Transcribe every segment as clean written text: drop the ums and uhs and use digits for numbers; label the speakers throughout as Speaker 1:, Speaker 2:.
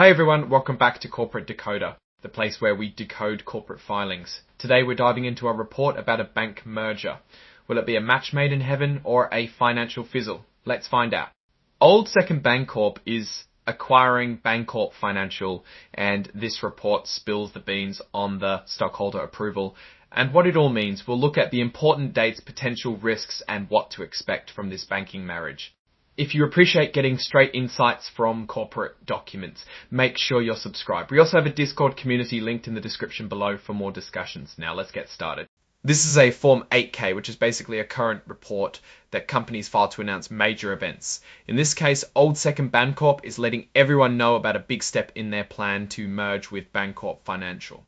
Speaker 1: Hi everyone, welcome back to Corporate Decoder, the place where we decode corporate filings. Today we're diving into a report about a bank merger. Will it be a match made in heaven or a financial fizzle? Let's find out. Old Second Bancorp is acquiring Bancorp Financial, and this report spills the beans on the stockholder approval and what it all means. We'll look at the important dates, potential risks, and what to expect from this banking marriage. If you appreciate getting straight insights from corporate documents, make sure you're subscribed. We also have a Discord community linked in the description below for more discussions. Now let's get started. This is a Form 8K, which is basically a current report that companies file to announce major events. In this case, Old Second Bancorp is letting everyone know about a big step in their plan to merge with Bancorp Financial.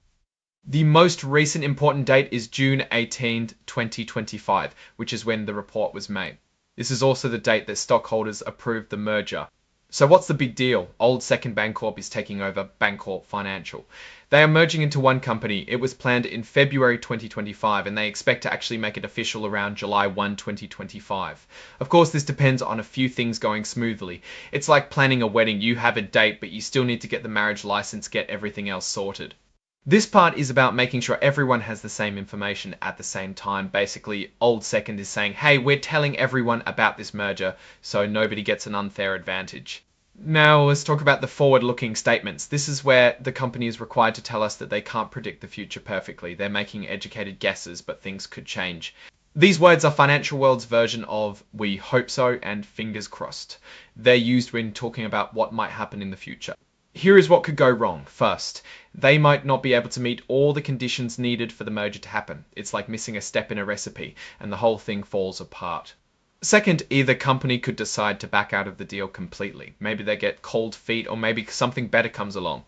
Speaker 1: The most recent important date is June 18, 2025, which is when the report was made. This is also the date that stockholders approved the merger. So what's the big deal? Old Second Bancorp is taking over Bancorp Financial. They are merging into one company. It was planned in February 2025, and they expect to actually make it official around July 1, 2025. Of course, this depends on a few things going smoothly. It's like planning a wedding. You have a date, but you still need to get the marriage license, get everything else sorted. This part is about making sure everyone has the same information at the same time. Basically, Old Second is saying, hey, we're telling everyone about this merger, so nobody gets an unfair advantage. Now, let's talk about the forward-looking statements. This is where the company is required to tell us that they can't predict the future perfectly. They're making educated guesses, but things could change. These words are financial world's version of we hope so and fingers crossed. They're used when talking about what might happen in the future. Here is what could go wrong. First, they might not be able to meet all the conditions needed for the merger to happen. It's like missing a step in a recipe, and the whole thing falls apart. Second, either company could decide to back out of the deal completely. Maybe they get cold feet, or maybe something better comes along.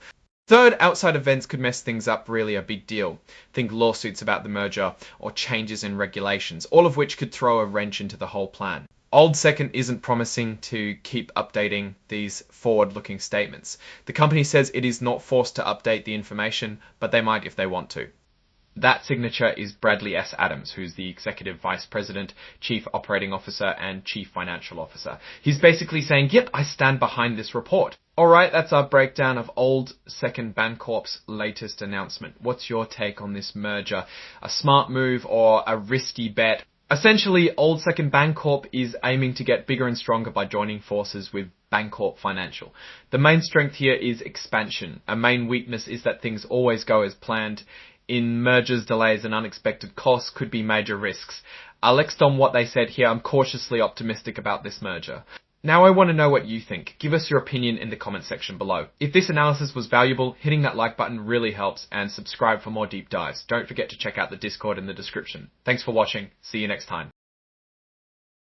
Speaker 1: Third, outside events could mess things up really a big deal. Think lawsuits about the merger, or changes in regulations, all of which could throw a wrench into the whole plan. Old Second isn't promising to keep updating these forward-looking statements. The company says it is not forced to update the information, but they might if they want to. That signature is Bradley S. Adams, who's the Executive Vice President, Chief Operating Officer, and Chief Financial Officer. He's basically saying, yep, I stand behind this report. Alright, that's our breakdown of Old Second Bancorp's latest announcement. What's your take on this merger? A smart move or a risky bet? Essentially, Old Second Bancorp is aiming to get bigger and stronger by joining forces with Bancorp Financial. The main strength here is expansion. A main weakness is that things always go as planned. In mergers, delays and unexpected costs could be major risks. I'll next on what they said here. I'm cautiously optimistic about this merger. Now I want to know what you think. Give us your opinion in the comment section below. If this analysis was valuable, hitting that like button really helps, and subscribe for more deep dives. Don't forget to check out the Discord in the description. Thanks for watching. See you next time.